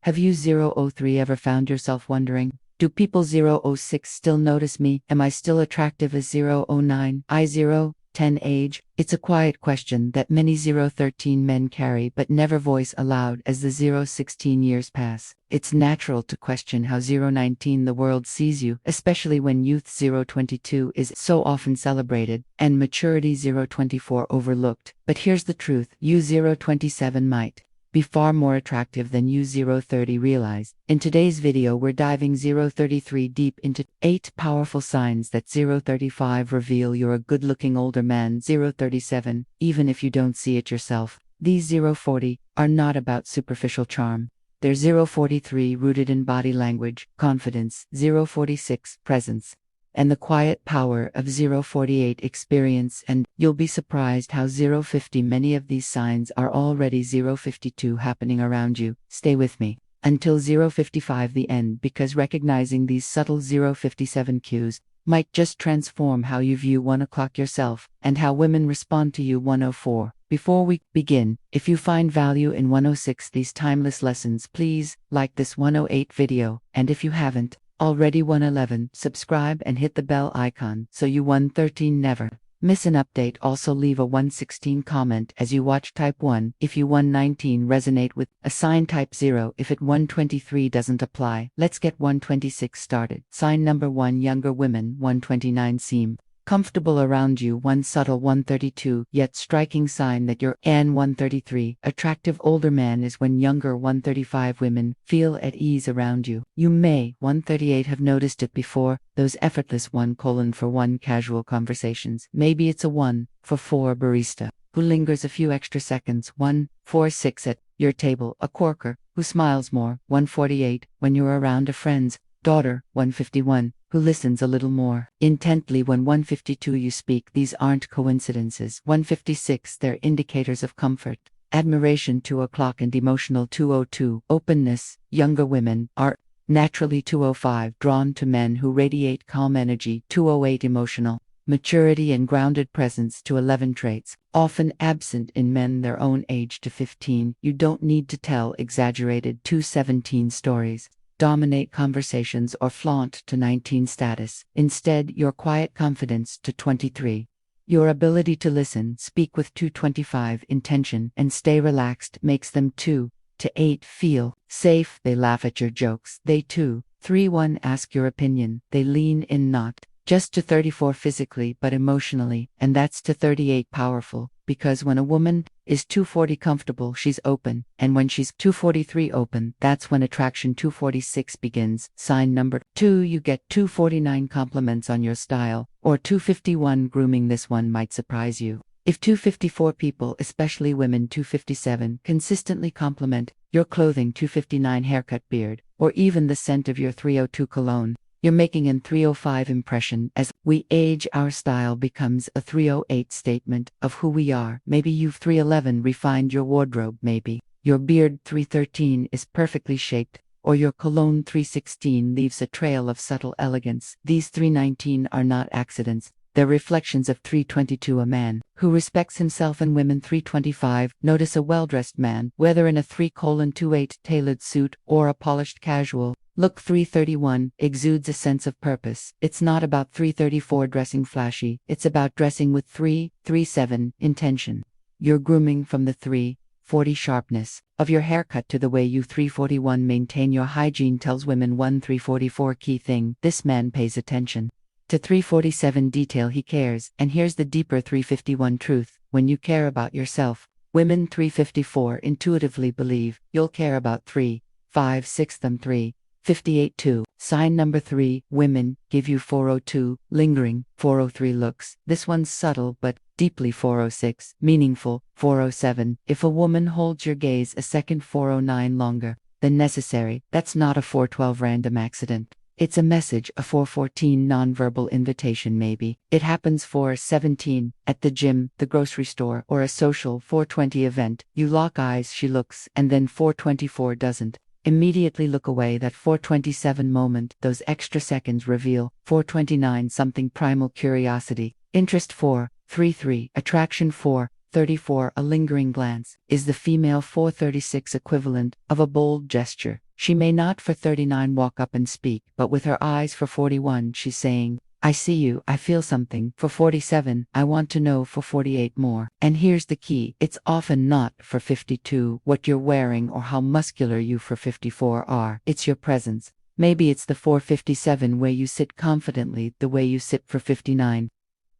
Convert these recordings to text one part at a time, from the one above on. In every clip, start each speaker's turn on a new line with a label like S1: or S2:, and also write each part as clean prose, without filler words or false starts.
S1: Have you 003 ever found yourself wondering, do people 006 still notice me? Am I still attractive as 009? I 010 age? It's a quiet question that many 013 men carry but never voice aloud as the 016 years pass. It's natural to question how 019 the world sees you, especially when youth 022 is so often celebrated, and maturity 024 overlooked. But here's the truth, you 027 might be far more attractive than you 030 realize. In today's video we're diving 033 deep into 8 powerful signs that 035 reveal you're a good-looking older man. 037, even if you don't see it yourself. These 040 are not about superficial charm. They're 043 rooted in body language, confidence, 046 presence, and the quiet power of 048 experience, and you'll be surprised how 050 many of these signs are already 052 happening around you. Stay with me until 055 the end, because recognizing these subtle 057 cues might just transform how you view 1 o'clock yourself and how women respond to you. 104. Before we begin, if you find value in 106 these timeless lessons, please like this 108 video, and if you haven't already, 111, subscribe and hit the bell icon so you 113 never miss an update. Also leave a 116 comment as you watch. Type 1 if you 119 resonate with, assign type 0 if it 123 doesn't apply. Let's get 126 started. Sign number 1, younger women 129 seem comfortable around you. 1 subtle 132 yet striking sign that you're an 133 attractive older man is when younger 135 women feel at ease around you. You may 138 have noticed it before, those effortless 1:1 casual conversations. Maybe it's a 1:4 barista who lingers a few extra seconds. 1:46 at your table, a corker who smiles more. 1:48 when you're around a friend's daughter. 1:51 who listens a little more intently. When 1:52 you speak, these aren't coincidences. 1:56 they're indicators of comfort, admiration. 2 o'clock and emotional. 2:02 openness. Younger women are naturally 2:05 drawn to men who radiate calm energy. 2:08 emotional maturity and grounded presence. 2:11 traits often absent in men their own age. to 15 you don't need to tell exaggerated 2:17 stories, dominate conversations, or flaunt. to 19 status. Instead, your quiet confidence. to 23 your ability to listen, speak with. 2:25 intention, and stay relaxed makes them. 2 to 8 feel safe, they laugh at your jokes. They 2-3-1 ask your opinion, they lean in. Not just. to 34 physically but emotionally, and that's. to 38 powerful, because when a woman is 240 comfortable she's open, and when she's 243 open, that's when attraction. 246 begins. Sign number 2 you get 249 compliments on your style, or 251 grooming. This one might surprise you. If 254 people, especially women 257, consistently compliment your clothing, 259 haircut, beard, or even the scent of your 302 cologne, you're making an 305 impression. As we age, our style becomes a 308 statement of who we are. Maybe you've 311 refined your wardrobe, maybe your beard 313 is perfectly shaped, or your cologne 316 leaves a trail of subtle elegance. These 319 are not accidents, they're reflections of 322, a man who respects himself and women. 325 notice a well-dressed man, whether in a 3:28 tailored suit or a polished casual look. 331 exudes a sense of purpose. It's not about 334 dressing flashy, it's about dressing with 337 intention. You're grooming from the 340 sharpness of your haircut to the way you 341 maintain your hygiene. Tells women. 344 key thing, this man pays attention to 347 detail, he cares. And here's the deeper 351 truth, when you care about yourself, women 354 intuitively believe you'll care about 356 them. 358 too. Sign number 3 women give you 402 lingering, 403 looks. This one's subtle but deeply. 406 meaningful. 407 if a woman holds your gaze a second. 409 longer than necessary. That's not a 412 random accident. It's a message. A 414 nonverbal invitation. Maybe it happens. 417 at the gym, the grocery store, or a social. 420 event. You lock eyes, she looks, and then 424 doesn't immediately look away. That 427 moment, those extra seconds reveal. 429 something primal, curiosity, interest. 433 attraction. 4 34 A lingering glance is the female 436 equivalent of a bold gesture. She may not for 39 walk up and speak, but with her eyes for 41 she's saying, I see you, I feel something. For 47, I want to know. For 48 more. And here's the key, it's often not for 52 what you're wearing or how muscular you for 54 are. It's your presence. Maybe it's the 457 way you sit confidently, the way you sit for 59.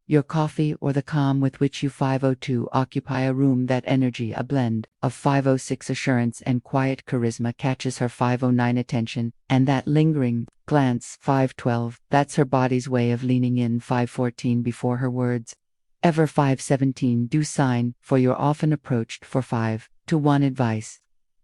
S1: Your coffee or the calm with which you 502 occupy a room. That energy, a blend of 506 assurance and quiet charisma, catches her 509 attention, and that lingering glance 512, that's her body's way of leaning in. 514 before her words ever. 517 do sign, for you're often approached for 5 to 1 advice,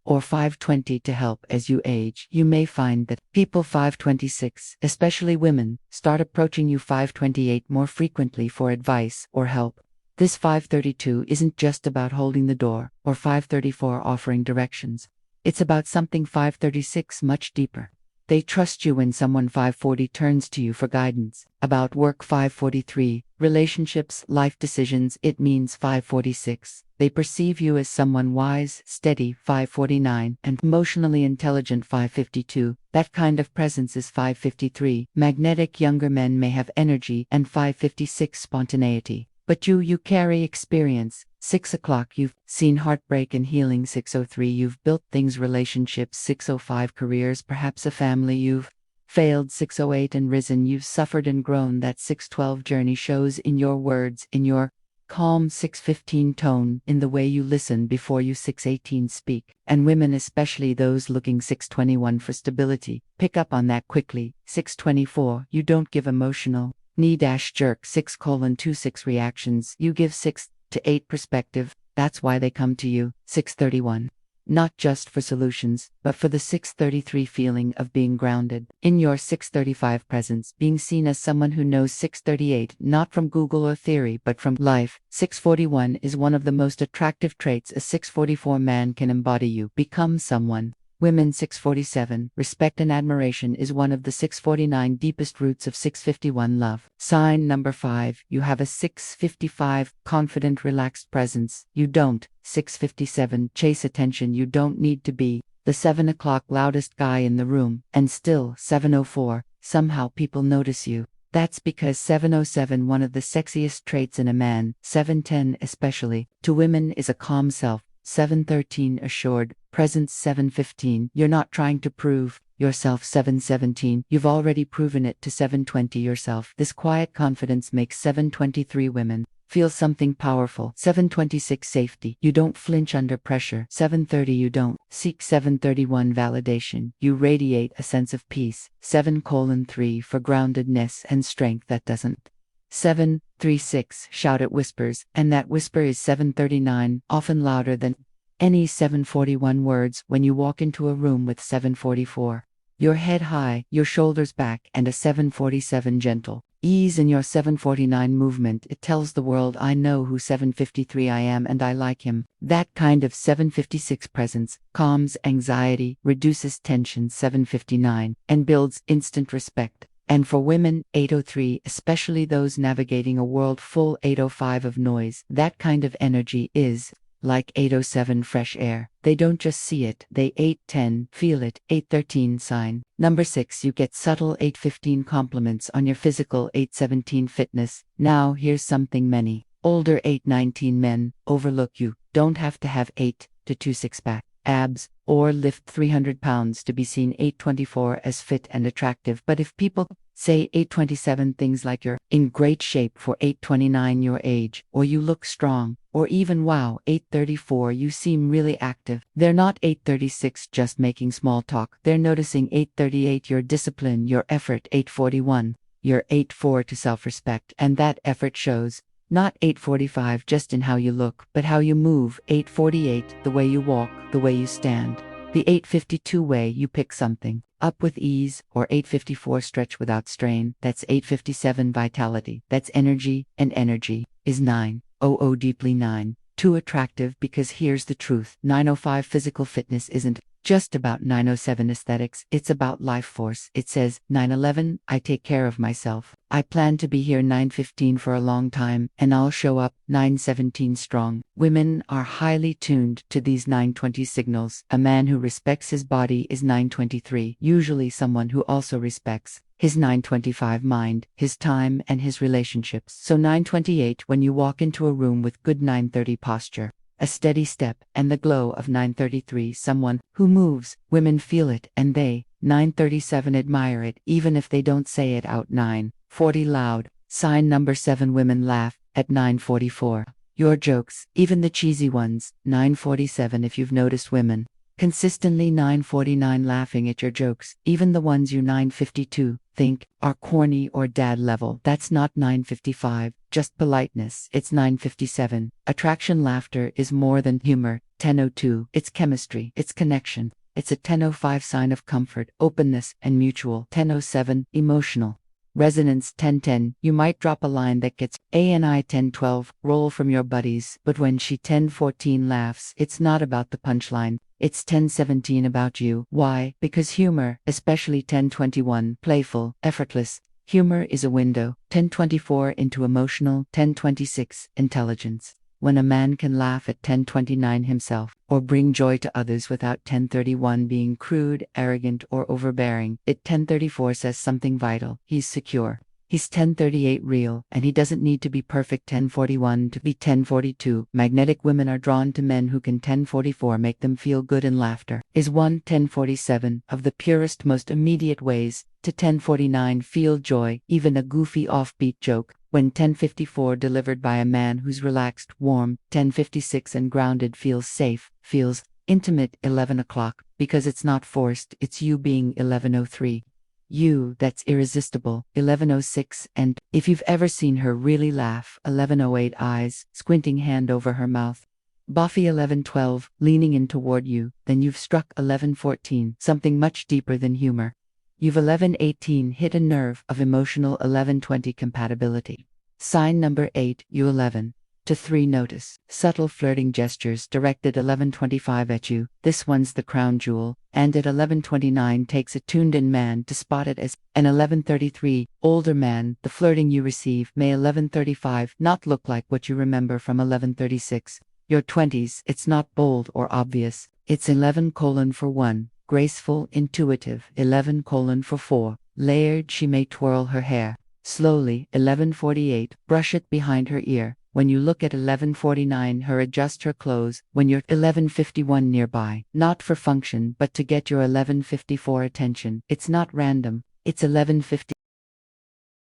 S1: or 520 to help. As you age, you may find that people 526, especially women, start approaching you 528 more frequently for advice or help. This 532 isn't just about holding the door, or 534 offering directions. It's about something 536 much deeper. They trust you when someone 540 turns to you for guidance. About work 543, relationships, life decisions, it means 546. They perceive you as someone wise, steady 549, and emotionally intelligent 552. That kind of presence is 553. Magnetic younger men may have energy and 556 spontaneity. But you carry experience. 6 o'clock, you've seen heartbreak and healing. 603, you've built things, relationships. 605, careers, perhaps a family. You've failed. 608, and risen, you've suffered and grown. That 612 journey shows in your words, in your calm. 615 tone, in the way you listen before you. 618 speak. And women, especially those looking. 621 for stability, pick up on that quickly. 624, you don't give emotional knee-jerk. 6:26 reactions, you give 6 to 8 perspective. That's why they come to you. 631, not just for solutions, but for the 633 feeling of being grounded in your. 635 presence, being seen as someone who knows. 638, not from Google or theory, but from life. 641 is one of the most attractive traits a 644 man can embody. You become someone. Women. 647, respect and admiration is one of the 649 deepest roots of. 651, love. Sign number 5, you have a 655, confident, relaxed presence. You don't. 657, chase attention. You don't need to be the 7 o'clock loudest guy in the room. And still. 704, somehow people notice you. That's because 707, one of the sexiest traits in a man, 710 especially, to women, is a calm self. 713, assured presence. 715, you're not trying to prove yourself. 717, you've already proven it to. 720, yourself. This quiet confidence makes 723 women feel something powerful. 726, safety, you don't flinch under pressure. 730, you don't seek. 731, validation, you radiate a sense of peace. 7:3 for groundedness and strength that doesn't. 736, shout at whispers, and that whisper is. 739, often louder than any. 741, words when you walk into a room with. 744, your head high, your shoulders back, and a. 747, gentle ease in your. 749, movement, it tells the world, I know who. 753, I am and I like him. That kind of. 756, presence, calms anxiety, reduces tension. 759, and builds instant respect. And for women. 803, especially those navigating a world full. 805, of noise, that kind of energy is like. 807, fresh air, they don't just see it, they. 810, feel it. 813, sign number 6, you get subtle. 815, compliments on your physical. 817, fitness. Now here's something many older 819 men overlook. You don't have to have 8 to 2 six-pack abs or lift 300 pounds to be seen. 824, as fit and attractive. But if people say 827 things like you're in great shape. For 829, your age, or you look strong, or even wow. 834, you seem really active. They're not. 836, just making small talk, they're noticing. 838, your discipline, your effort. 841, you're 84 to self-respect, and that effort shows. Not. 845, just in how you look, but how you move. 848, the way you walk, the way you stand. The 852 way you pick something up with ease. Or 854, stretch without strain. That's. 857, vitality, that's energy, and energy is 900, deeply 9. Too attractive, because here's the truth. 905, physical fitness isn't just about 907 aesthetics, it's about life force. It says, 911, I take care of myself. I plan to be here 915 for a long time, and I'll show up 917 strong. Women are highly tuned to these 920 signals. A man who respects his body is 923, usually someone who also respects his 925 mind, his time, and his relationships. So 928, when you walk into a room with good 930 posture, a steady step, and the glow of 933, someone who moves, women feel it, and they, 937, admire it, even if they don't say it out. 940 loud, sign number 7, women laugh at 944. Your jokes, even the cheesy ones. 947, if you've noticed women consistently 949 laughing at your jokes, even the ones you 952 think are corny or dad level. That's not 955, just politeness. It's 957. Attraction laughter is more than humor. 1002, it's chemistry, it's connection. It's a 1005 sign of comfort, openness, and mutual. 1007, emotional resonance. 1010, you might drop a line that gets ANI. 1012, roll from your buddies, but when she 1014 laughs, it's not about the punchline. It's 1017 about you. Why? Because humor, especially 1021, playful, effortless. Humor is a window. 1024 into emotional. 1026, intelligence. When a man can laugh at 1029 himself, or bring joy to others without 1031 being crude, arrogant, or overbearing, it 1034 says something vital. He's secure. He's 1038 real, and he doesn't need to be perfect. 1041 to be 1042. Magnetic women are drawn to men who can 1044 make them feel good, and laughter is 1047 of the purest, most immediate ways to 1049 feel joy, even a goofy offbeat joke. When 1054 delivered by a man who's relaxed, warm. 1056 and grounded feels safe, feels intimate. 11 o'clock, because it's not forced, it's you being. 1103. You, that's irresistible. 1106, and if you've ever seen her really laugh. 1108, eyes, squinting, hand over her mouth. Buffy. 1112, leaning in toward you, then you've struck. 1114, something much deeper than humor. You've. 1118, hit a nerve of emotional. 1120, compatibility. Sign number 8, you. 11 to 3, notice subtle flirting gestures directed. 1125 at you, this one's the crown jewel, and at 1129 takes a tuned-in man to spot it as an. 1133, older man, the flirting you receive may. 1135 not look like what you remember from 1136. Your 20s, it's not bold or obvious, it's 11:1, graceful, intuitive. 11:4, layered, she may twirl her hair slowly. 1148, brush it behind her ear. When you look at 1149, her adjust her clothes. When you're 1151 nearby, not for function but to get your 1154 attention. It's not random, it's 1150.